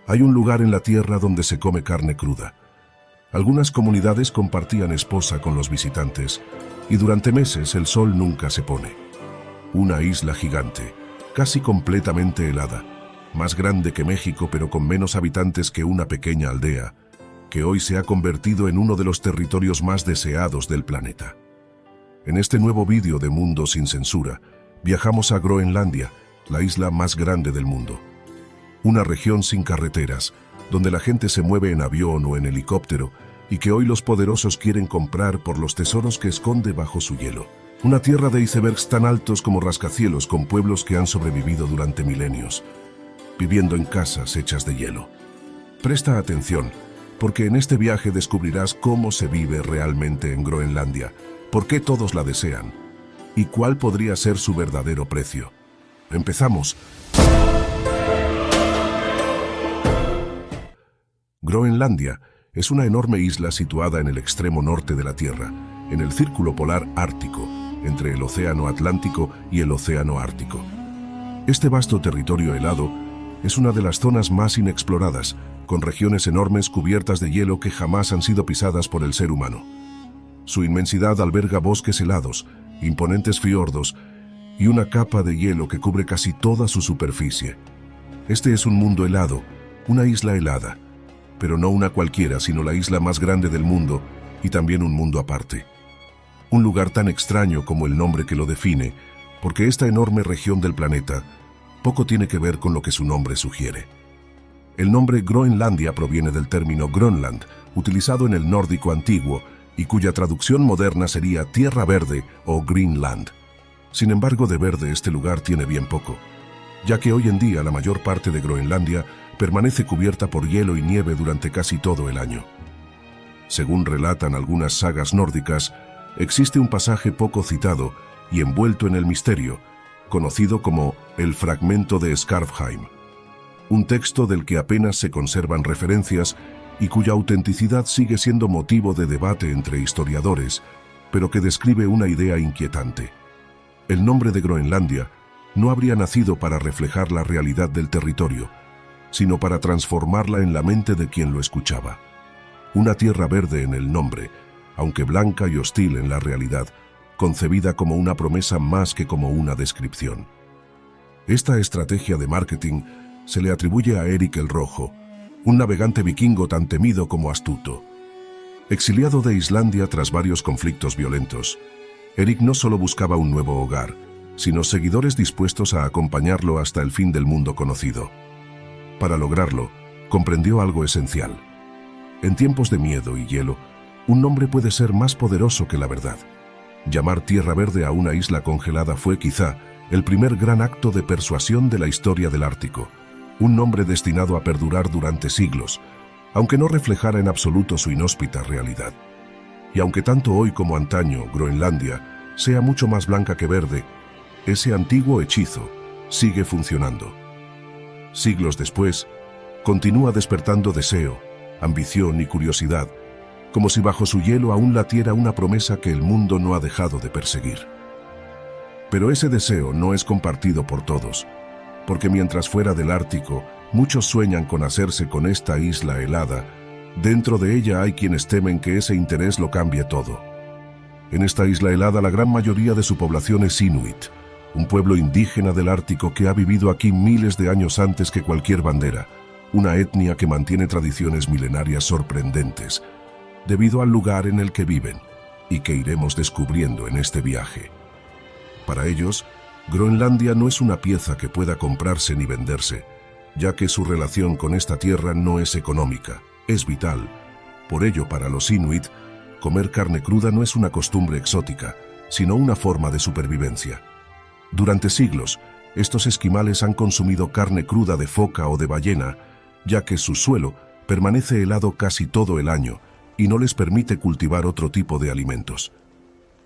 Hay un lugar en la tierra donde se come carne cruda. Algunas comunidades compartían esposa con los visitantes y durante meses el sol nunca se pone. Una isla gigante, casi completamente helada, más grande que México pero con menos habitantes que una pequeña aldea, que hoy se ha convertido en uno de los territorios más deseados del planeta. En este nuevo vídeo de Mundo sin Censura, viajamos a Groenlandia, la isla más grande del mundo. Una región sin carreteras, donde la gente se mueve en avión o en helicóptero y que hoy los poderosos quieren comprar por los tesoros que esconde bajo su hielo. Una tierra de icebergs tan altos como rascacielos con pueblos que han sobrevivido durante milenios, viviendo en casas hechas de hielo. Presta atención, porque en este viaje descubrirás cómo se vive realmente en Groenlandia, por qué todos la desean y cuál podría ser su verdadero precio. ¡Empezamos! Groenlandia es una enorme isla situada en el extremo norte de la Tierra, en el círculo polar ártico, entre el Océano Atlántico y el Océano Ártico. Este vasto territorio helado es una de las zonas más inexploradas, con regiones enormes cubiertas de hielo que jamás han sido pisadas por el ser humano. Su inmensidad alberga bosques helados, imponentes fiordos y una capa de hielo que cubre casi toda su superficie. Este es un mundo helado, una isla helada, pero no una cualquiera, sino la isla más grande del mundo y también un mundo aparte. Un lugar tan extraño como el nombre que lo define, porque esta enorme región del planeta poco tiene que ver con lo que su nombre sugiere. El nombre Groenlandia proviene del término Grönland, utilizado en el nórdico antiguo y cuya traducción moderna sería Tierra Verde o Greenland. Sin embargo, de verde este lugar tiene bien poco, ya que hoy en día la mayor parte de Groenlandia permanece cubierta por hielo y nieve durante casi todo el año. Según relatan algunas sagas nórdicas, existe un pasaje poco citado y envuelto en el misterio, conocido como el Fragmento de Skarfheim, un texto del que apenas se conservan referencias y cuya autenticidad sigue siendo motivo de debate entre historiadores, pero que describe una idea inquietante. El nombre de Groenlandia no habría nacido para reflejar la realidad del territorio, sino para transformarla en la mente de quien lo escuchaba. Una tierra verde en el nombre, aunque blanca y hostil en la realidad, concebida como una promesa más que como una descripción. Esta estrategia de marketing se le atribuye a Erik el Rojo, un navegante vikingo tan temido como astuto. Exiliado de Islandia tras varios conflictos violentos, Erik no solo buscaba un nuevo hogar, sino seguidores dispuestos a acompañarlo hasta el fin del mundo conocido. Para lograrlo, comprendió algo esencial. En tiempos de miedo y hielo, un nombre puede ser más poderoso que la verdad. Llamar Tierra Verde a una isla congelada fue quizá el primer gran acto de persuasión de la historia del Ártico, un nombre destinado a perdurar durante siglos, aunque no reflejara en absoluto su inhóspita realidad. Y aunque tanto hoy como antaño Groenlandia sea mucho más blanca que verde, ese antiguo hechizo sigue funcionando. Siglos después, continúa despertando deseo, ambición y curiosidad, como si bajo su hielo aún latiera una promesa que el mundo no ha dejado de perseguir. Pero ese deseo no es compartido por todos, porque mientras fuera del Ártico, muchos sueñan con hacerse con esta isla helada, dentro de ella hay quienes temen que ese interés lo cambie todo. En esta isla helada la gran mayoría de su población es inuit, un pueblo indígena del Ártico que ha vivido aquí miles de años antes que cualquier bandera, una etnia que mantiene tradiciones milenarias sorprendentes, debido al lugar en el que viven y que iremos descubriendo en este viaje. Para ellos, Groenlandia no es una pieza que pueda comprarse ni venderse, ya que su relación con esta tierra no es económica, es vital. Por ello, para los inuit, comer carne cruda no es una costumbre exótica, sino una forma de supervivencia. Durante siglos, estos esquimales han consumido carne cruda de foca o de ballena, ya que su suelo permanece helado casi todo el año y no les permite cultivar otro tipo de alimentos.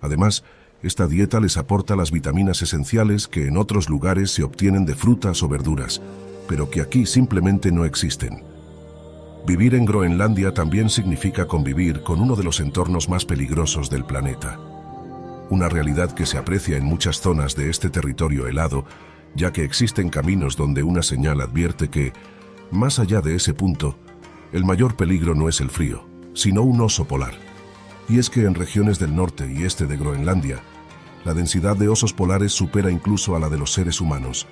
Además, esta dieta les aporta las vitaminas esenciales que en otros lugares se obtienen de frutas o verduras, pero que aquí simplemente no existen. Vivir en Groenlandia también significa convivir con uno de los entornos más peligrosos del planeta. Una realidad que se aprecia en muchas zonas de este territorio helado, ya que existen caminos donde una señal advierte que Más allá de ese punto, el mayor peligro no es el frío, sino un oso polar. Y es que en regiones del norte y este de Groenlandia, la densidad de osos polares supera incluso a la de los seres humanos.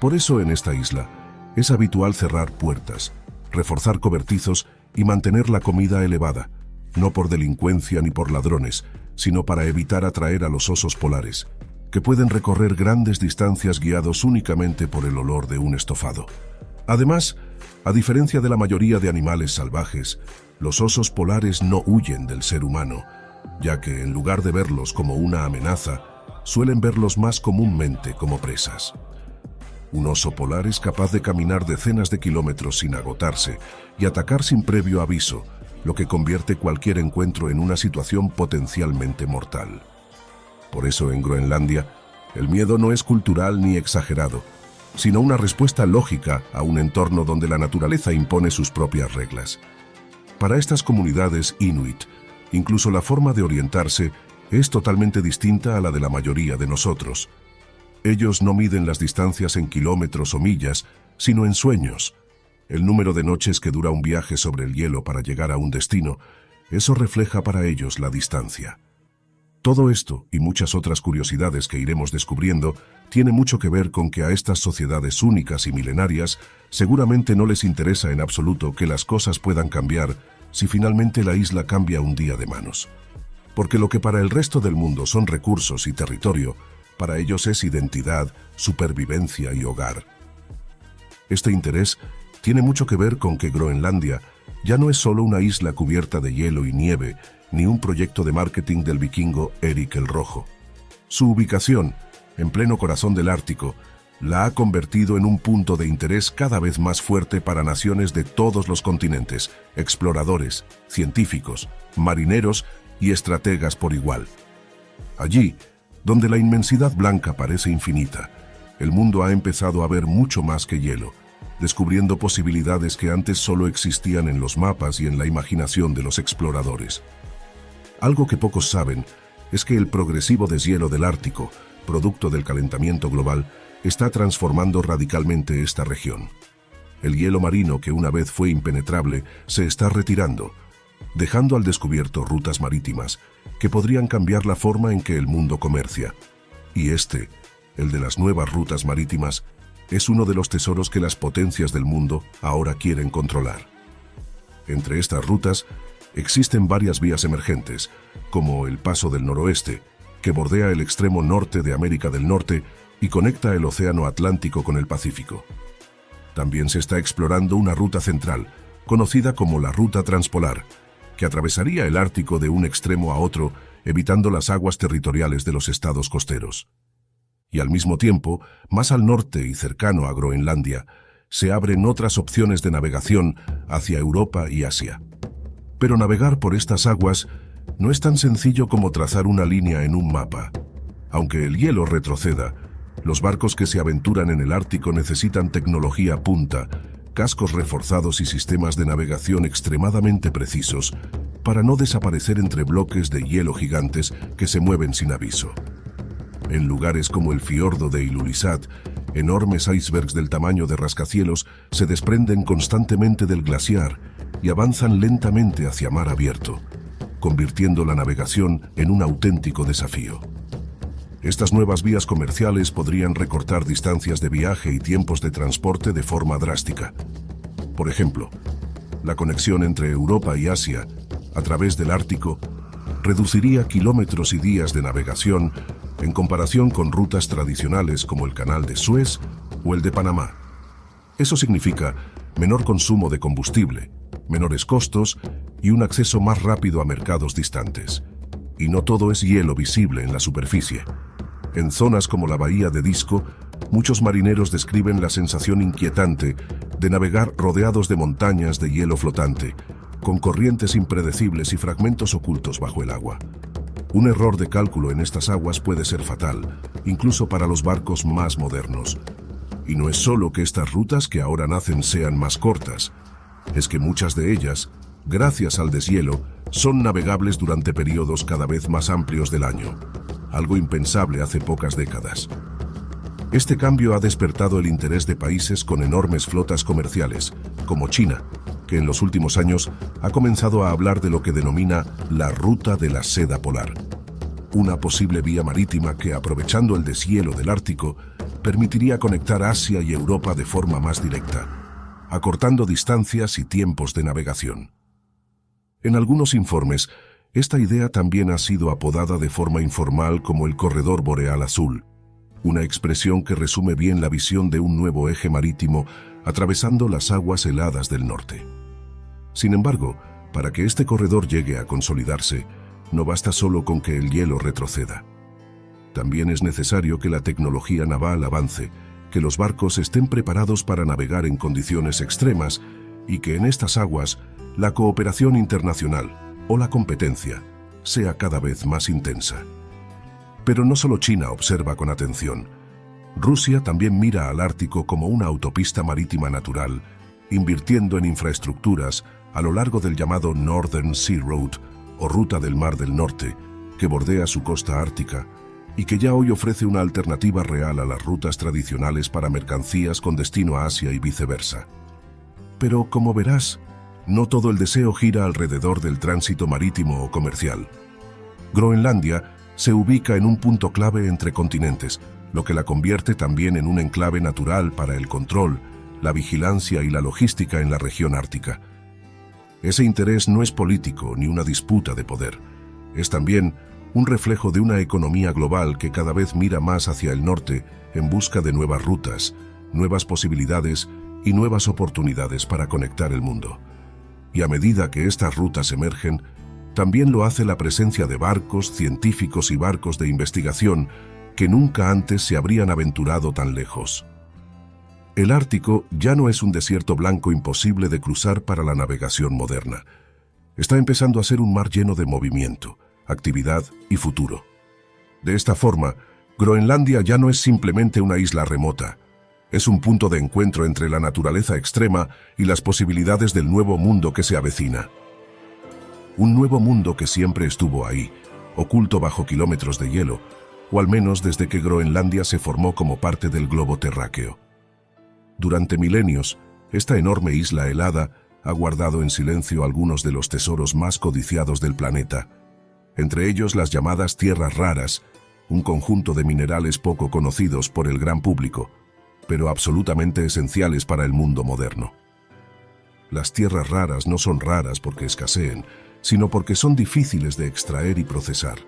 Por eso en esta isla es habitual cerrar puertas, reforzar cobertizos y mantener la comida elevada, no por delincuencia ni por ladrones, sino para evitar atraer a los osos polares, que pueden recorrer grandes distancias guiados únicamente por el olor de un estofado. Además, a diferencia de la mayoría de animales salvajes, los osos polares no huyen del ser humano, ya que en lugar de verlos como una amenaza, suelen verlos más comúnmente como presas. Un oso polar es capaz de caminar decenas de kilómetros sin agotarse y atacar sin previo aviso, lo que convierte cualquier encuentro en una situación potencialmente mortal. Por eso en Groenlandia, el miedo no es cultural ni exagerado, sino una respuesta lógica a un entorno donde la naturaleza impone sus propias reglas. Para estas comunidades inuit, incluso la forma de orientarse es totalmente distinta a la de la mayoría de nosotros. Ellos no miden las distancias en kilómetros o millas, sino en sueños. El número de noches que dura un viaje sobre el hielo para llegar a un destino, eso refleja para ellos la distancia. Todo esto y muchas otras curiosidades que iremos descubriendo tiene mucho que ver con que a estas sociedades únicas y milenarias seguramente no les interesa en absoluto que las cosas puedan cambiar si finalmente la isla cambia un día de manos. Porque lo que para el resto del mundo son recursos y territorio, para ellos es identidad, supervivencia y hogar. Este interés tiene mucho que ver con que Groenlandia ya no es solo una isla cubierta de hielo y nieve, ni un proyecto de marketing del vikingo Erik el Rojo. Su ubicación, en pleno corazón del Ártico, la ha convertido en un punto de interés cada vez más fuerte para naciones de todos los continentes, exploradores, científicos, marineros y estrategas por igual. Allí, donde la inmensidad blanca parece infinita, el mundo ha empezado a ver mucho más que hielo, descubriendo posibilidades que antes solo existían en los mapas y en la imaginación de los exploradores. Algo que pocos saben es que el progresivo deshielo del Ártico, producto del calentamiento global, está transformando radicalmente esta región. El hielo marino, que una vez fue impenetrable, se está retirando, dejando al descubierto rutas marítimas que podrían cambiar la forma en que el mundo comercia. Y el de las nuevas rutas marítimas, es uno de los tesoros que las potencias del mundo ahora quieren controlar. Entre estas rutas existen varias vías emergentes, como el Paso del Noroeste, que bordea el extremo norte de América del Norte y conecta el Océano Atlántico con el Pacífico. También se está explorando una ruta central, conocida como la Ruta Transpolar, que atravesaría el Ártico de un extremo a otro, evitando las aguas territoriales de los estados costeros. Y al mismo tiempo, más al norte y cercano a Groenlandia, se abren otras opciones de navegación hacia Europa y Asia. Pero navegar por estas aguas no es tan sencillo como trazar una línea en un mapa. Aunque el hielo retroceda, los barcos que se aventuran en el Ártico necesitan tecnología punta, cascos reforzados y sistemas de navegación extremadamente precisos para no desaparecer entre bloques de hielo gigantes que se mueven sin aviso. En lugares como el fiordo de Ilulissat, enormes icebergs del tamaño de rascacielos se desprenden constantemente del glaciar y avanzan lentamente hacia mar abierto, convirtiendo la navegación en un auténtico desafío. Estas nuevas vías comerciales podrían recortar distancias de viaje y tiempos de transporte de forma drástica. Por ejemplo, la conexión entre Europa y Asia, a través del Ártico, reduciría kilómetros y días de navegación en comparación con rutas tradicionales como el Canal de Suez o el de Panamá. Eso significa menor consumo de combustible, menores costos y un acceso más rápido a mercados distantes. Y no todo es hielo visible en la superficie. En zonas como la bahía de Disco, muchos marineros describen la sensación inquietante de navegar rodeados de montañas de hielo flotante, con corrientes impredecibles y fragmentos ocultos bajo el agua. Un error de cálculo en estas aguas puede ser fatal, incluso para los barcos más modernos. Y no es solo que estas rutas que ahora nacen sean más cortas, es que muchas de ellas, gracias al deshielo, son navegables durante periodos cada vez más amplios del año, algo impensable hace pocas décadas. Este cambio ha despertado el interés de países con enormes flotas comerciales, como China, que en los últimos años ha comenzado a hablar de lo que denomina la Ruta de la Seda Polar, una posible vía marítima que, aprovechando el deshielo del Ártico, permitiría conectar Asia y Europa de forma más directa, acortando distancias y tiempos de navegación. En algunos informes, esta idea también ha sido apodada de forma informal como el Corredor Boreal Azul, una expresión que resume bien la visión de un nuevo eje marítimo atravesando las aguas heladas del norte. Sin embargo, para que este corredor llegue a consolidarse, no basta solo con que el hielo retroceda. También es necesario que la tecnología naval avance, que los barcos estén preparados para navegar en condiciones extremas y que en estas aguas la cooperación internacional o la competencia sea cada vez más intensa. Pero no solo China observa con atención. Rusia también mira al Ártico como una autopista marítima natural, invirtiendo en infraestructuras a lo largo del llamado Northern Sea Road, o Ruta del Mar del Norte, que bordea su costa ártica y que ya hoy ofrece una alternativa real a las rutas tradicionales para mercancías con destino a Asia y viceversa. Pero, como verás, no todo el deseo gira alrededor del tránsito marítimo o comercial. Groenlandia se ubica en un punto clave entre continentes, lo que la convierte también en un enclave natural para el control, la vigilancia y la logística en la región ártica. Ese interés no es político ni una disputa de poder. Es también un reflejo de una economía global que cada vez mira más hacia el norte en busca de nuevas rutas, nuevas posibilidades y nuevas oportunidades para conectar el mundo. Y a medida que estas rutas emergen, también lo hace la presencia de barcos, científicos y barcos de investigación que nunca antes se habrían aventurado tan lejos. El Ártico ya no es un desierto blanco imposible de cruzar para la navegación moderna. Está empezando a ser un mar lleno de movimiento, actividad y futuro. De esta forma, Groenlandia ya no es simplemente una isla remota. Es un punto de encuentro entre la naturaleza extrema y las posibilidades del nuevo mundo que se avecina. Un nuevo mundo que siempre estuvo ahí, oculto bajo kilómetros de hielo, o al menos desde que Groenlandia se formó como parte del globo terráqueo. Durante milenios, esta enorme isla helada ha guardado en silencio algunos de los tesoros más codiciados del planeta, entre ellos las llamadas tierras raras, un conjunto de minerales poco conocidos por el gran público, pero absolutamente esenciales para el mundo moderno. Las tierras raras no son raras porque escaseen, sino porque son difíciles de extraer y procesar.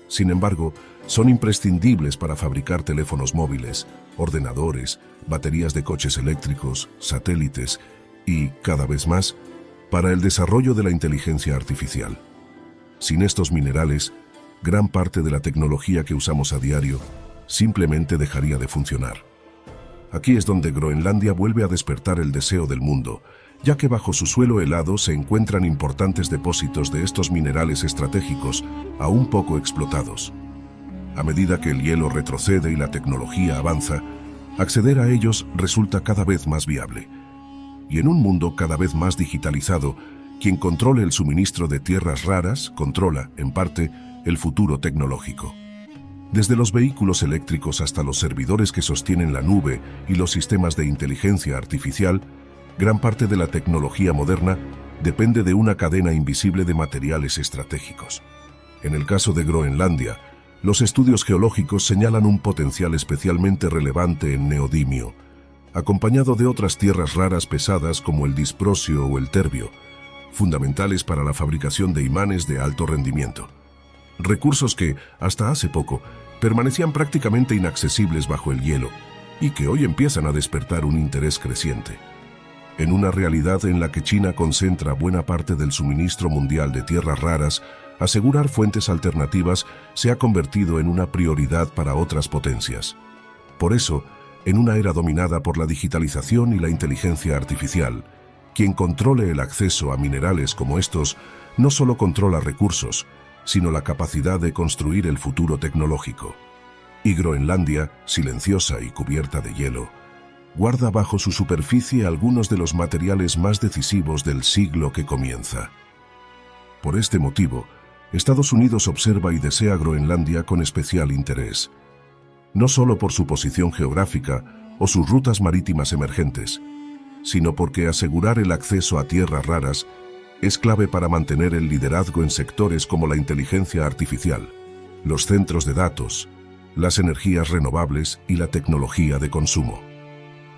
Sin embargo, son imprescindibles para fabricar teléfonos móviles, ordenadores, baterías de coches eléctricos, satélites y, cada vez más, para el desarrollo de la inteligencia artificial. Sin estos minerales, gran parte de la tecnología que usamos a diario simplemente dejaría de funcionar. Aquí es donde Groenlandia vuelve a despertar el deseo del mundo, ya que bajo su suelo helado se encuentran importantes depósitos de estos minerales estratégicos aún poco explotados. A medida que el hielo retrocede y la tecnología avanza, acceder a ellos resulta cada vez más viable. Y en un mundo cada vez más digitalizado, quien controle el suministro de tierras raras controla, en parte, el futuro tecnológico. Desde los vehículos eléctricos hasta los servidores que sostienen la nube y los sistemas de inteligencia artificial, gran parte de la tecnología moderna depende de una cadena invisible de materiales estratégicos. En el caso de Groenlandia, los estudios geológicos señalan un potencial especialmente relevante en neodimio, acompañado de otras tierras raras pesadas como el disprosio o el terbio, fundamentales para la fabricación de imanes de alto rendimiento. Recursos que, hasta hace poco, permanecían prácticamente inaccesibles bajo el hielo y que hoy empiezan a despertar un interés creciente. En una realidad en la que China concentra buena parte del suministro mundial de tierras raras, asegurar fuentes alternativas se ha convertido en una prioridad para otras potencias. Por eso, en una era dominada por la digitalización y la inteligencia artificial, quien controle el acceso a minerales como estos no solo controla recursos, sino la capacidad de construir el futuro tecnológico. Y Groenlandia, silenciosa y cubierta de hielo, guarda bajo su superficie algunos de los materiales más decisivos del siglo que comienza. Por este motivo, Estados Unidos observa y desea Groenlandia con especial interés. no solo por su posición geográfica o sus rutas marítimas emergentes, sino porque asegurar el acceso a tierras raras es clave para mantener el liderazgo en sectores como la inteligencia artificial, los centros de datos, las energías renovables y la tecnología de consumo.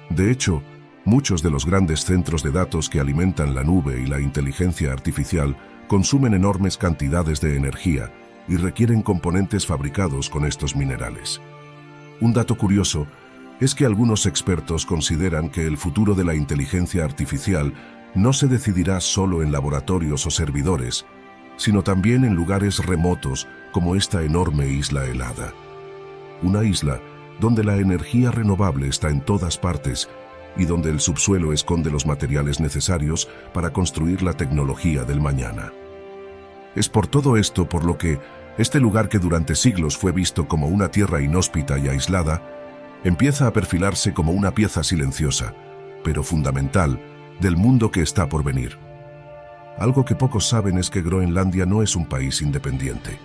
De hecho, muchos de los grandes centros de datos que alimentan la nube y la inteligencia artificial consumen enormes cantidades de energía y requieren componentes fabricados con estos minerales. Un dato curioso es que algunos expertos consideran que el futuro de la inteligencia artificial no se decidirá solo en laboratorios o servidores, sino también en lugares remotos como esta enorme isla helada. Una isla donde la energía renovable está en todas partes y donde el subsuelo esconde los materiales necesarios para construir la tecnología del mañana. Es por todo esto por lo que este lugar, que durante siglos fue visto como una tierra inhóspita y aislada, empieza a perfilarse como una pieza silenciosa, pero fundamental, del mundo que está por venir. Algo que pocos saben es que Groenlandia no es un país independiente.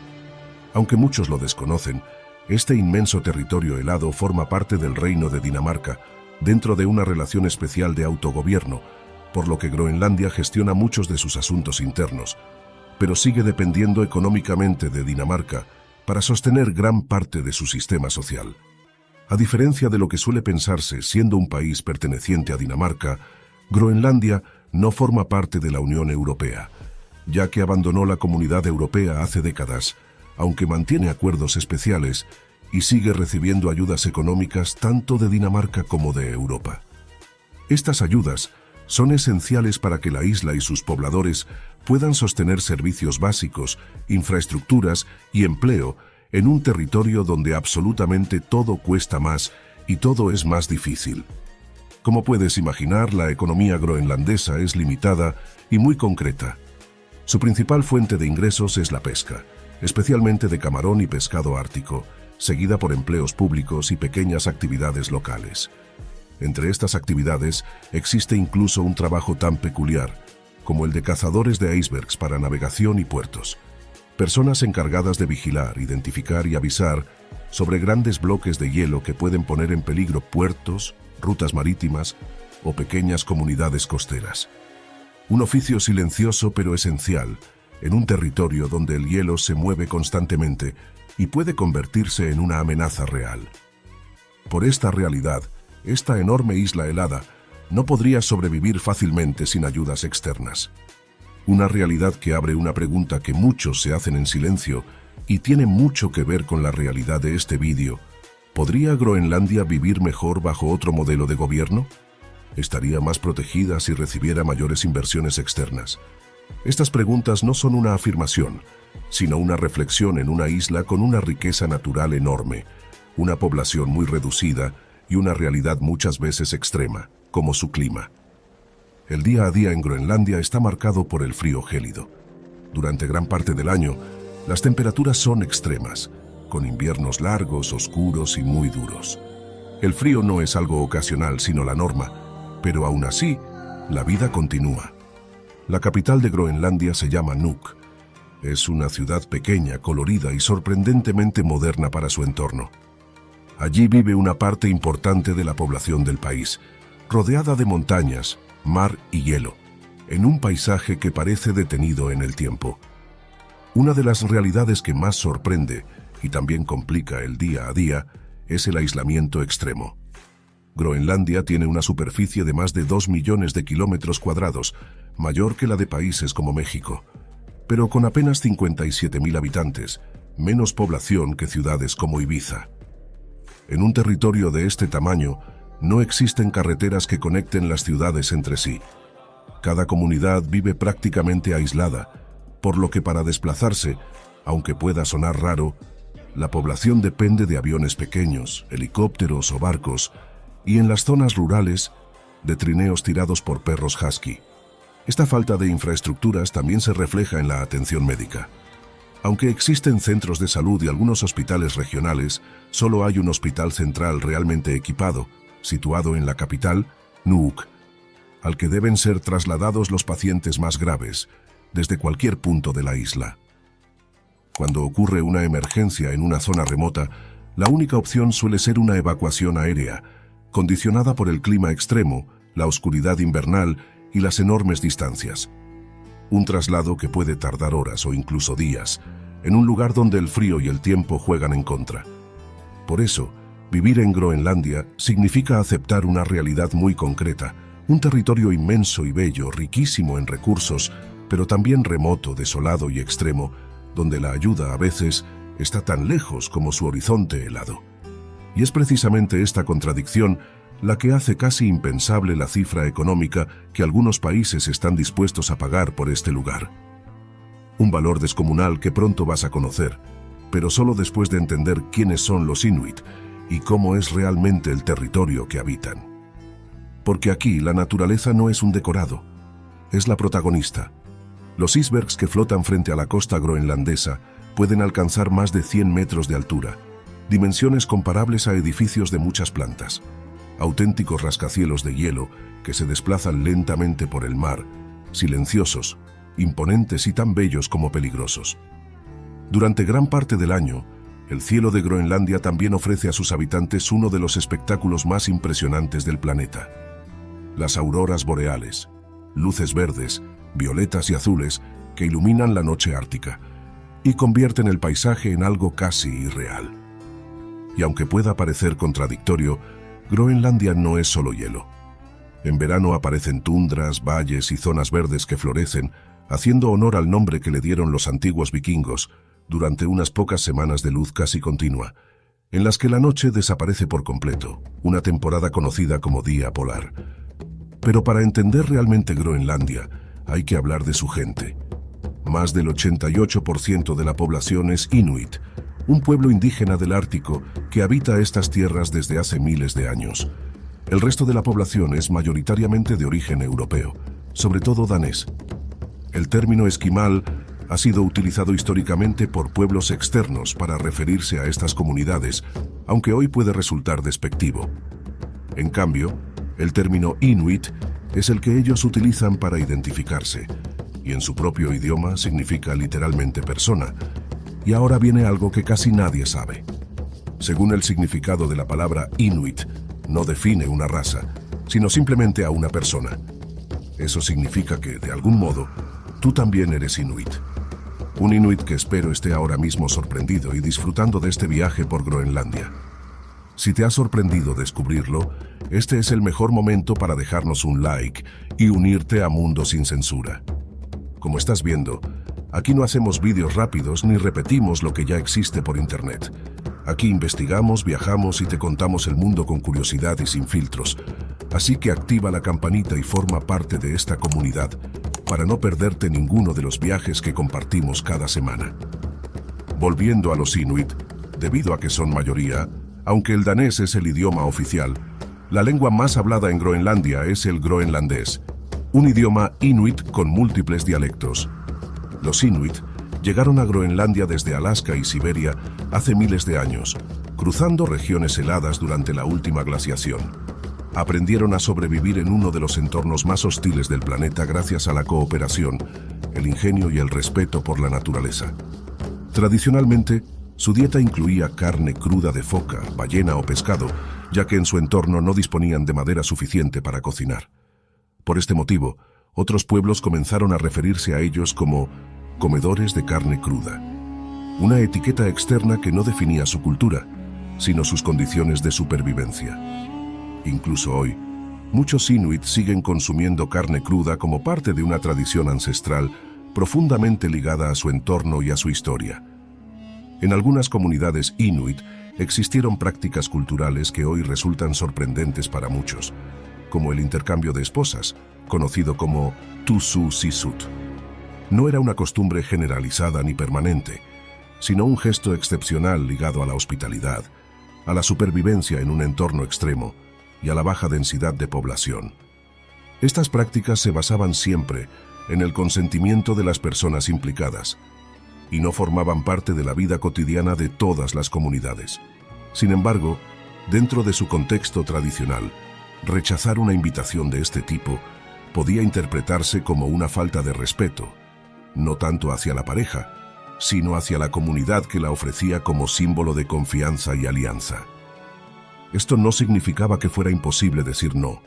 Aunque muchos lo desconocen, este inmenso territorio helado forma parte del Reino de Dinamarca, dentro de una relación especial de autogobierno, por lo que Groenlandia gestiona muchos de sus asuntos internos, pero sigue dependiendo económicamente de Dinamarca para sostener gran parte de su sistema social. A diferencia de lo que suele pensarse, siendo un país perteneciente a Dinamarca, Groenlandia no forma parte de la Unión Europea, ya que abandonó la Comunidad Europea hace décadas, aunque mantiene acuerdos especiales y sigue recibiendo ayudas económicas tanto de Dinamarca como de Europa. Estas ayudas son esenciales para que la isla y sus pobladores puedan sostener servicios básicos, infraestructuras y empleo en un territorio donde absolutamente todo cuesta más y todo es más difícil. Como puedes imaginar, la economía groenlandesa es limitada y muy concreta. Su principal fuente de ingresos es la pesca, especialmente de camarón y pescado ártico, seguida por empleos públicos y pequeñas actividades locales. Entre estas actividades existe incluso un trabajo tan peculiar como el de cazadores de icebergs para navegación y puertos. Personas encargadas de vigilar, identificar y avisar sobre grandes bloques de hielo que pueden poner en peligro puertos, rutas marítimas o pequeñas comunidades costeras. Un oficio silencioso pero esencial en un territorio donde el hielo se mueve constantemente y puede convertirse en una amenaza real. Por esta realidad, esta enorme isla helada no podría sobrevivir fácilmente sin ayudas externas. Una realidad que abre una pregunta que muchos se hacen en silencio y tiene mucho que ver con la realidad de este vídeo. ¿Podría Groenlandia vivir mejor bajo otro modelo de gobierno? ¿Estaría más protegida si recibiera mayores inversiones externas? Estas preguntas no son una afirmación, sino una reflexión en una isla con una riqueza natural enorme, una población muy reducida y una realidad muchas veces extrema, como su clima. El día a día en Groenlandia está marcado por el frío gélido. Durante gran parte del año, las temperaturas son extremas, con inviernos largos, oscuros y muy duros. El frío no es algo ocasional, sino la norma, pero aún así, la vida continúa. La capital de Groenlandia se llama Nuuk. Es una ciudad pequeña, colorida y sorprendentemente moderna para su entorno. Allí vive una parte importante de la población del país, rodeada de montañas, mar y hielo, en un paisaje que parece detenido en el tiempo. Una de las realidades que más sorprende y también complica el día a día es el aislamiento extremo. Groenlandia tiene una superficie de más de 2 millones de kilómetros cuadrados, mayor que la de países como México, pero con apenas 57.000 habitantes, menos población que ciudades como Ibiza. En un territorio de este tamaño, no existen carreteras que conecten las ciudades entre sí. Cada comunidad vive prácticamente aislada, por lo que para desplazarse, aunque pueda sonar raro, la población depende de aviones pequeños, helicópteros o barcos, y en las zonas rurales, de trineos tirados por perros husky. Esta falta de infraestructuras también se refleja en la atención médica. Aunque existen centros de salud y algunos hospitales regionales, solo hay un hospital central realmente equipado, situado en la capital, Nuuk, al que deben ser trasladados los pacientes más graves, desde cualquier punto de la isla. Cuando ocurre una emergencia en una zona remota, la única opción suele ser una evacuación aérea, condicionada por el clima extremo, la oscuridad invernal y las enormes distancias. Un traslado que puede tardar horas o incluso días, en un lugar donde el frío y el tiempo juegan en contra. Por eso, vivir en Groenlandia significa aceptar una realidad muy concreta, un territorio inmenso y bello, riquísimo en recursos, pero también remoto, desolado y extremo, donde la ayuda a veces está tan lejos como su horizonte helado. Y es precisamente esta contradicción la que hace casi impensable la cifra económica que algunos países están dispuestos a pagar por este lugar. Un valor descomunal que pronto vas a conocer, pero solo después de entender quiénes son los Inuit y cómo es realmente el territorio que habitan. Porque aquí la naturaleza no es un decorado, es la protagonista. Los icebergs que flotan frente a la costa groenlandesa pueden alcanzar más de 100 metros de altura, dimensiones comparables a edificios de muchas plantas. Auténticos rascacielos de hielo que se desplazan lentamente por el mar, silenciosos, imponentes y tan bellos como peligrosos. Durante gran parte del año, el cielo de Groenlandia también ofrece a sus habitantes uno de los espectáculos más impresionantes del planeta. Las auroras boreales, luces verdes, violetas y azules que iluminan la noche ártica y convierten el paisaje en algo casi irreal. Y aunque pueda parecer contradictorio, Groenlandia no es solo hielo. En verano aparecen tundras, valles y zonas verdes que florecen, haciendo honor al nombre que le dieron los antiguos vikingos durante unas pocas semanas de luz casi continua, en las que la noche desaparece por completo, una temporada conocida como día polar. Pero para entender realmente Groenlandia, hay que hablar de su gente. Más del 88% de la población es Inuit, un pueblo indígena del Ártico que habita estas tierras desde hace miles de años. El resto de la población es mayoritariamente de origen europeo, sobre todo danés. El término esquimal ha sido utilizado históricamente por pueblos externos para referirse a estas comunidades, aunque hoy puede resultar despectivo. En cambio, el término Inuit es el que ellos utilizan para identificarse, y en su propio idioma significa literalmente persona. Y ahora viene algo que casi nadie sabe. Según el significado de la palabra Inuit, no define una raza, sino simplemente a una persona. Eso significa que, de algún modo, tú también eres Inuit. Un Inuit que espero esté ahora mismo sorprendido y disfrutando de este viaje por Groenlandia. Si te ha sorprendido descubrirlo, este es el mejor momento para dejarnos un like y unirte a Mundo Sin Censura. Como estás viendo, aquí no hacemos vídeos rápidos ni repetimos lo que ya existe por internet. Aquí investigamos, viajamos y te contamos el mundo con curiosidad y sin filtros. Así que activa la campanita y forma parte de esta comunidad para no perderte ninguno de los viajes que compartimos cada semana. Volviendo a los Inuit, debido a que son mayoría, aunque el danés es el idioma oficial, la lengua más hablada en Groenlandia es el groenlandés, un idioma Inuit con múltiples dialectos. Los Inuit llegaron a Groenlandia desde Alaska y Siberia hace miles de años, cruzando regiones heladas durante la última glaciación. Aprendieron a sobrevivir en uno de los entornos más hostiles del planeta gracias a la cooperación, el ingenio y el respeto por la naturaleza. Tradicionalmente, su dieta incluía carne cruda de foca, ballena o pescado, ya que en su entorno no disponían de madera suficiente para cocinar. Por este motivo, otros pueblos comenzaron a referirse a ellos como comedores de carne cruda, una etiqueta externa que no definía su cultura, sino sus condiciones de supervivencia. Incluso hoy, muchos Inuit siguen consumiendo carne cruda como parte de una tradición ancestral profundamente ligada a su entorno y a su historia. En algunas comunidades Inuit existieron prácticas culturales que hoy resultan sorprendentes para muchos, como el intercambio de esposas, conocido como Tusu Sisut. No era una costumbre generalizada ni permanente, sino un gesto excepcional ligado a la hospitalidad, a la supervivencia en un entorno extremo y a la baja densidad de población. Estas prácticas se basaban siempre en el consentimiento de las personas implicadas y no formaban parte de la vida cotidiana de todas las comunidades. Sin embargo, dentro de su contexto tradicional, rechazar una invitación de este tipo podía interpretarse como una falta de respeto, no tanto hacia la pareja, sino hacia la comunidad que la ofrecía como símbolo de confianza y alianza. Esto no significaba que fuera imposible decir no,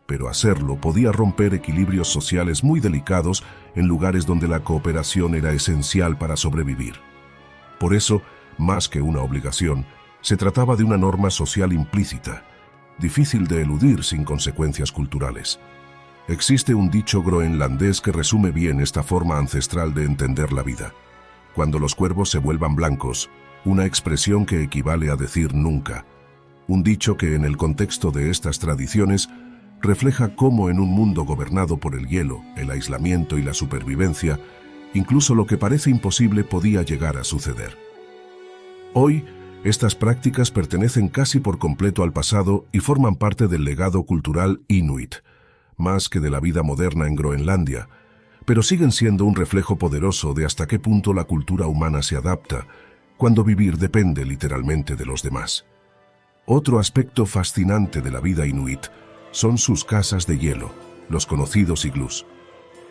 pero hacerlo podía romper equilibrios sociales muy delicados en lugares donde la cooperación era esencial para sobrevivir. Por eso, más que una obligación, se trataba de una norma social implícita, difícil de eludir sin consecuencias culturales. Existe un dicho groenlandés que resume bien esta forma ancestral de entender la vida. Cuando los cuervos se vuelvan blancos, una expresión que equivale a decir nunca. Un dicho que en el contexto de estas tradiciones refleja cómo en un mundo gobernado por el hielo, el aislamiento y la supervivencia, incluso lo que parece imposible podía llegar a suceder. Hoy, estas prácticas pertenecen casi por completo al pasado y forman parte del legado cultural inuit, más que de la vida moderna en Groenlandia, pero siguen siendo un reflejo poderoso de hasta qué punto la cultura humana se adapta, cuando vivir depende literalmente de los demás. Otro aspecto fascinante de la vida inuit son sus casas de hielo, los conocidos iglús.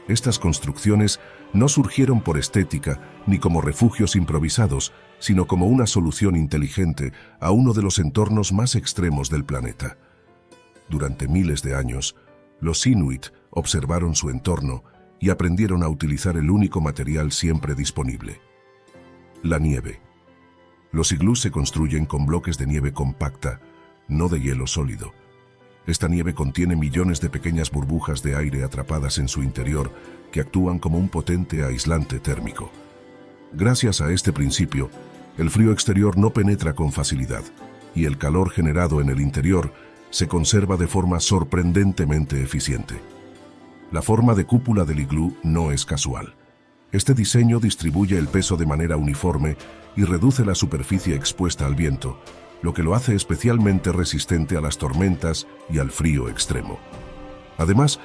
Estas construcciones no surgieron por estética ni como refugios improvisados, sino como una solución inteligente a uno de los entornos más extremos del planeta. Durante miles de años, los inuit observaron su entorno y aprendieron a utilizar el único material siempre disponible: la nieve. Los iglús se construyen con bloques de nieve compacta, no de hielo sólido. Esta nieve contiene millones de pequeñas burbujas de aire atrapadas en su interior que actúan como un potente aislante térmico. Gracias a este principio, el frío exterior no penetra con facilidad y el calor generado en el interior se conserva de forma sorprendentemente eficiente. La forma de cúpula del iglú no es casual. Este diseño distribuye el peso de manera uniforme y reduce la superficie expuesta al viento, lo que lo hace especialmente resistente a las tormentas y al frío extremo. Además,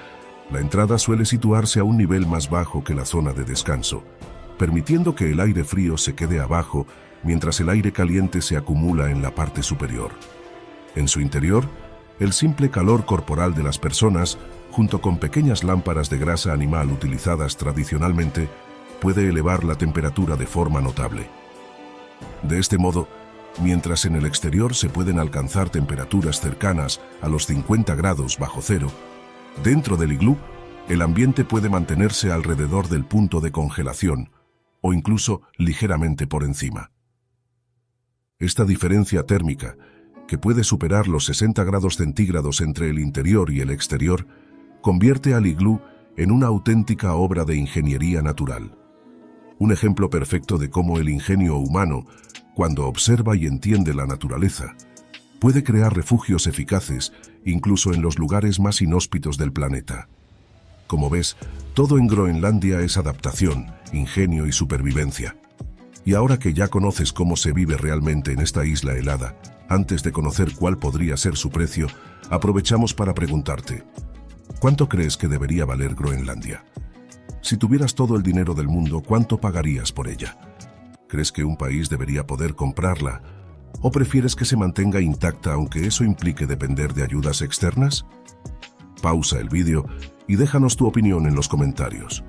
la entrada suele situarse a un nivel más bajo que la zona de descanso, permitiendo que el aire frío se quede abajo mientras el aire caliente se acumula en la parte superior. En su interior, el simple calor corporal de las personas, junto con pequeñas lámparas de grasa animal utilizadas tradicionalmente, puede elevar la temperatura de forma notable. De este modo, mientras en el exterior se pueden alcanzar temperaturas cercanas a los 50 grados bajo cero, dentro del iglú, el ambiente puede mantenerse alrededor del punto de congelación, o incluso ligeramente por encima. Esta diferencia térmica, que puede superar los 60 grados centígrados entre el interior y el exterior, convierte al iglú en una auténtica obra de ingeniería natural. Un ejemplo perfecto de cómo el ingenio humano, cuando observa y entiende la naturaleza, puede crear refugios eficaces incluso en los lugares más inhóspitos del planeta. Como ves, todo en Groenlandia es adaptación, ingenio y supervivencia. Y ahora que ya conoces cómo se vive realmente en esta isla helada, antes de conocer cuál podría ser su precio, aprovechamos para preguntarte: ¿cuánto crees que debería valer Groenlandia? Si tuvieras todo el dinero del mundo, ¿cuánto pagarías por ella? ¿Crees que un país debería poder comprarla? ¿O prefieres que se mantenga intacta aunque eso implique depender de ayudas externas? Pausa el vídeo y déjanos tu opinión en los comentarios.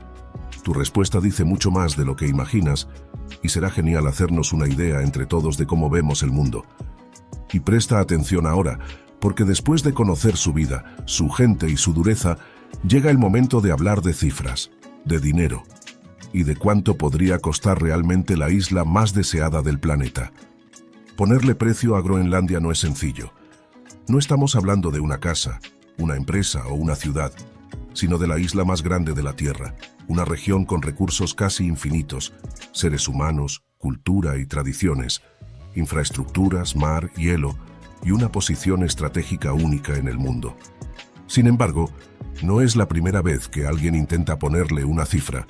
Tu respuesta dice mucho más de lo que imaginas y será genial hacernos una idea entre todos de cómo vemos el mundo. Y presta atención ahora, porque después de conocer su vida, su gente y su dureza, llega el momento de hablar de cifras, de dinero y de cuánto podría costar realmente la isla más deseada del planeta. Ponerle precio a Groenlandia no es sencillo. No estamos hablando de una casa, una empresa o una ciudad, sino de la isla más grande de la Tierra, una región con recursos casi infinitos, seres humanos, cultura y tradiciones, infraestructuras, mar, hielo y una posición estratégica única en el mundo. Sin embargo, no es la primera vez que alguien intenta ponerle una cifra.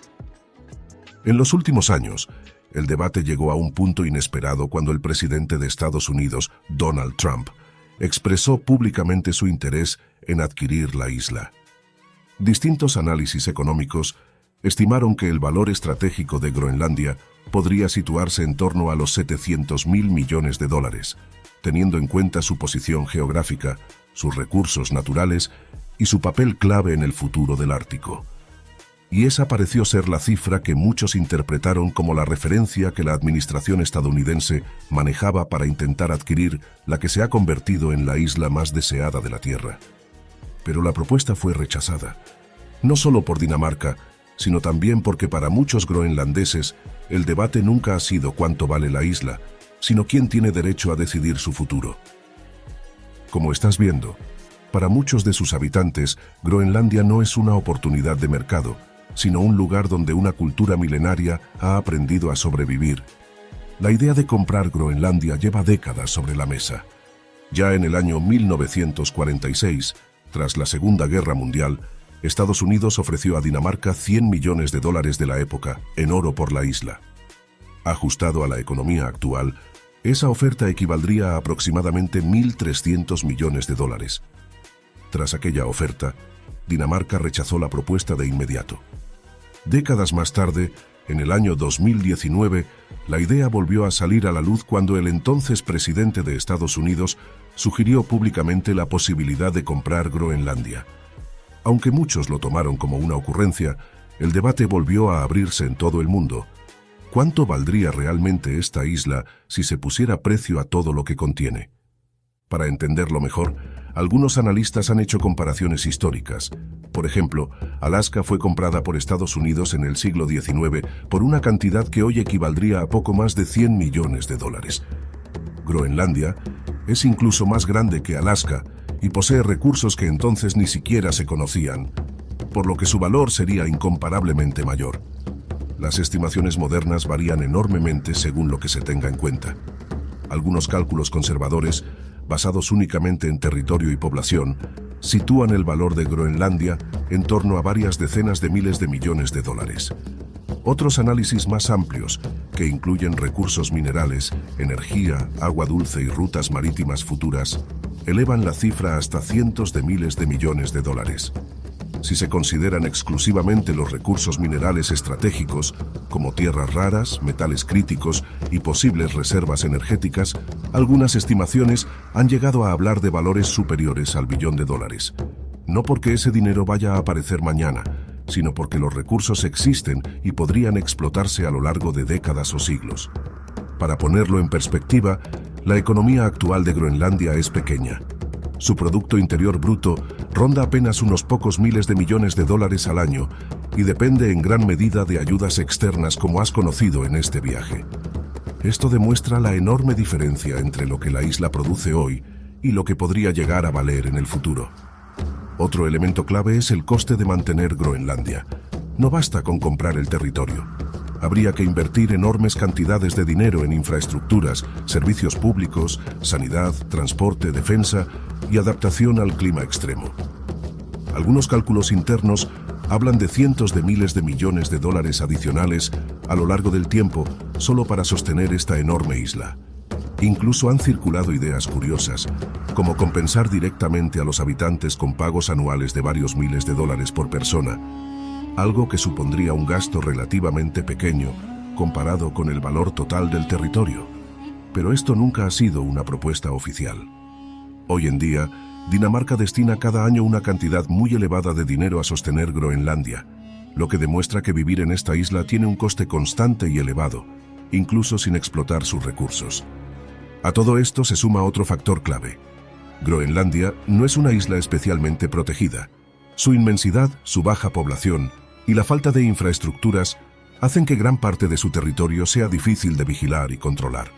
En los últimos años, el debate llegó a un punto inesperado cuando el presidente de Estados Unidos, Donald Trump, expresó públicamente su interés en adquirir la isla. Distintos análisis económicos estimaron que el valor estratégico de Groenlandia podría situarse en torno a los $700.000 millones, teniendo en cuenta su posición geográfica, sus recursos naturales y su papel clave en el futuro del Ártico. y esa pareció ser la cifra que muchos interpretaron como la referencia que la administración estadounidense manejaba para intentar adquirir la que se ha convertido en la isla más deseada de la Tierra. Pero la propuesta fue rechazada, no solo por Dinamarca, sino también porque para muchos groenlandeses el debate nunca ha sido cuánto vale la isla, sino quién tiene derecho a decidir su futuro. Como estás viendo, para muchos de sus habitantes, Groenlandia no es una oportunidad de mercado, sino un lugar donde una cultura milenaria ha aprendido a sobrevivir. La idea de comprar Groenlandia lleva décadas sobre la mesa. Ya en el año 1946, tras la Segunda Guerra Mundial, Estados Unidos ofreció a Dinamarca $100 millones de la época en oro por la isla. Ajustado a la economía actual, esa oferta equivaldría a aproximadamente $1.300 millones. Tras aquella oferta, Dinamarca rechazó la propuesta de inmediato. Décadas más tarde, en el año 2019, la idea volvió a salir a la luz cuando el entonces presidente de Estados Unidos sugirió públicamente la posibilidad de comprar Groenlandia. Aunque muchos lo tomaron como una ocurrencia, el debate volvió a abrirse en todo el mundo. ¿Cuánto valdría realmente esta isla si se pusiera precio a todo lo que contiene? Para entenderlo mejor, algunos analistas han hecho comparaciones históricas. Por ejemplo, Alaska fue comprada por Estados Unidos en el siglo XIX por una cantidad que hoy equivaldría a poco más de $100 millones. Groenlandia es incluso más grande que Alaska y posee recursos que entonces ni siquiera se conocían, por lo que su valor sería incomparablemente mayor. Las estimaciones modernas varían enormemente según lo que se tenga en cuenta. Algunos cálculos conservadores, basados únicamente en territorio y población, sitúan el valor de Groenlandia en torno a varias decenas de miles de millones de dólares. Otros análisis más amplios, que incluyen recursos minerales, energía, agua dulce y rutas marítimas futuras, elevan la cifra hasta cientos de miles de millones de dólares. Si se consideran exclusivamente los recursos minerales estratégicos, como tierras raras, metales críticos y posibles reservas energéticas, algunas estimaciones han llegado a hablar de valores superiores al $1 billón. No porque ese dinero vaya a aparecer mañana, sino porque los recursos existen y podrían explotarse a lo largo de décadas o siglos. Para ponerlo en perspectiva, la economía actual de Groenlandia es pequeña. Su Producto Interior Bruto ronda apenas unos pocos miles de millones de dólares al año y depende en gran medida de ayudas externas como has conocido en este viaje. Esto demuestra la enorme diferencia entre lo que la isla produce hoy y lo que podría llegar a valer en el futuro. Otro elemento clave es el coste de mantener Groenlandia. No basta con comprar el territorio. Habría que invertir enormes cantidades de dinero en infraestructuras, servicios públicos, sanidad, transporte, defensa y adaptación al clima extremo. Algunos cálculos internos hablan de cientos de miles de millones de dólares adicionales a lo largo del tiempo solo para sostener esta enorme isla. Incluso han circulado ideas curiosas, como compensar directamente a los habitantes con pagos anuales de varios miles de dólares por persona, algo que supondría un gasto relativamente pequeño comparado con el valor total del territorio. Pero esto nunca ha sido una propuesta oficial. Hoy en día, Dinamarca destina cada año una cantidad muy elevada de dinero a sostener Groenlandia, lo que demuestra que vivir en esta isla tiene un coste constante y elevado, incluso sin explotar sus recursos. A todo esto se suma otro factor clave. Groenlandia no es una isla especialmente protegida. Su inmensidad, su baja población y la falta de infraestructuras hacen que gran parte de su territorio sea difícil de vigilar y controlar.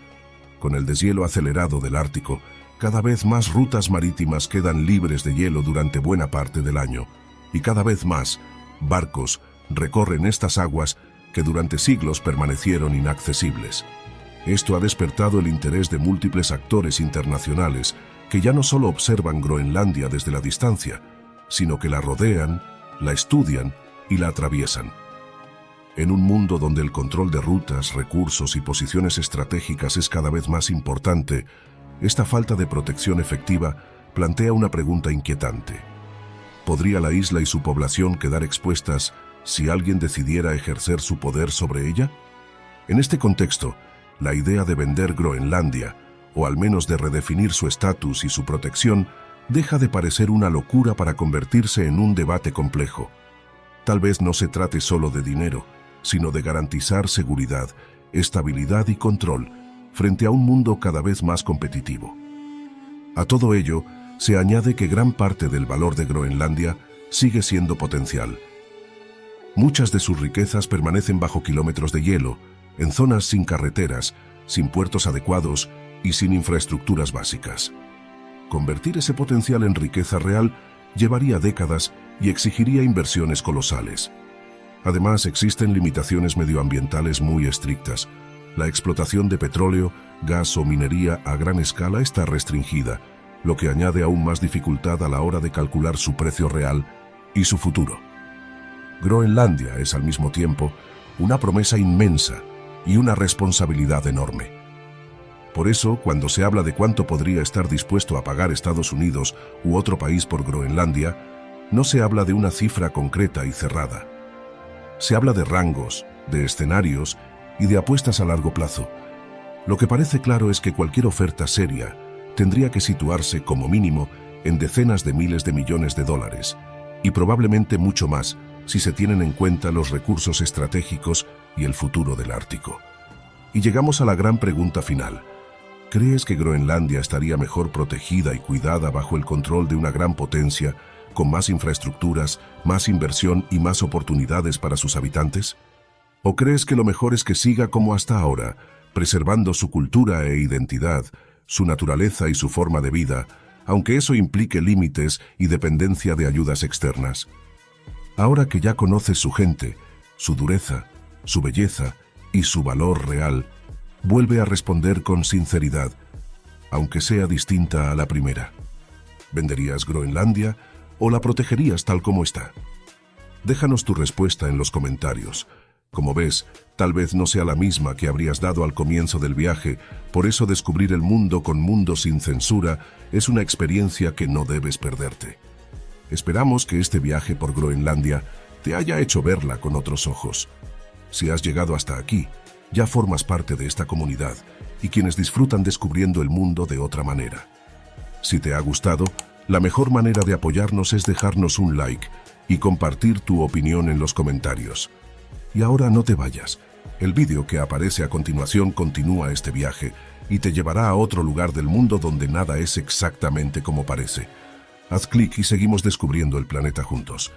Con el deshielo acelerado del Ártico, cada vez más rutas marítimas quedan libres de hielo durante buena parte del año, y cada vez más barcos recorren estas aguas que durante siglos permanecieron inaccesibles. Esto ha despertado el interés de múltiples actores internacionales que ya no solo observan Groenlandia desde la distancia, sino que la rodean, la estudian y la atraviesan. En un mundo donde el control de rutas, recursos y posiciones estratégicas es cada vez más importante, esta falta de protección efectiva plantea una pregunta inquietante. ¿Podría la isla y su población quedar expuestas si alguien decidiera ejercer su poder sobre ella? En este contexto, la idea de vender Groenlandia, o al menos de redefinir su estatus y su protección, deja de parecer una locura para convertirse en un debate complejo. Tal vez no se trate solo de dinero, sino de garantizar seguridad, estabilidad y control frente a un mundo cada vez más competitivo. A todo ello, se añade que gran parte del valor de Groenlandia sigue siendo potencial. Muchas de sus riquezas permanecen bajo kilómetros de hielo, en zonas sin carreteras, sin puertos adecuados y sin infraestructuras básicas. Convertir ese potencial en riqueza real llevaría décadas y exigiría inversiones colosales. Además, existen limitaciones medioambientales muy estrictas. La explotación de petróleo, gas o minería a gran escala está restringida, lo que añade aún más dificultad a la hora de calcular su precio real y su futuro. Groenlandia es al mismo tiempo una promesa inmensa y una responsabilidad enorme. Por eso, cuando se habla de cuánto podría estar dispuesto a pagar Estados Unidos u otro país por Groenlandia, no se habla de una cifra concreta y cerrada. Se habla de rangos, de escenarios y de apuestas a largo plazo. Lo que parece claro es que cualquier oferta seria tendría que situarse como mínimo en decenas de miles de millones de dólares, y probablemente mucho más si se tienen en cuenta los recursos estratégicos y el futuro del Ártico. Y llegamos a la gran pregunta final. ¿Crees que Groenlandia estaría mejor protegida y cuidada bajo el control de una gran potencia, con más infraestructuras, más inversión y más oportunidades para sus habitantes? ¿O crees que lo mejor es que siga como hasta ahora, preservando su cultura e identidad, su naturaleza y su forma de vida, aunque eso implique límites y dependencia de ayudas externas? Ahora que ya conoces su gente, su dureza, su belleza y su valor real, vuelve a responder con sinceridad, aunque sea distinta a la primera. ¿Venderías Groenlandia o la protegerías tal como está? Déjanos tu respuesta en los comentarios. Como ves, tal vez no sea la misma que habrías dado al comienzo del viaje, por eso descubrir el mundo con Mundo Sin Censura es una experiencia que no debes perderte. Esperamos que este viaje por Groenlandia te haya hecho verla con otros ojos. Si has llegado hasta aquí, ya formas parte de esta comunidad y quienes disfrutan descubriendo el mundo de otra manera. Si te ha gustado, la mejor manera de apoyarnos es dejarnos un like y compartir tu opinión en los comentarios. Y ahora no te vayas. El vídeo que aparece a continuación continúa este viaje y te llevará a otro lugar del mundo donde nada es exactamente como parece. Haz clic y seguimos descubriendo el planeta juntos.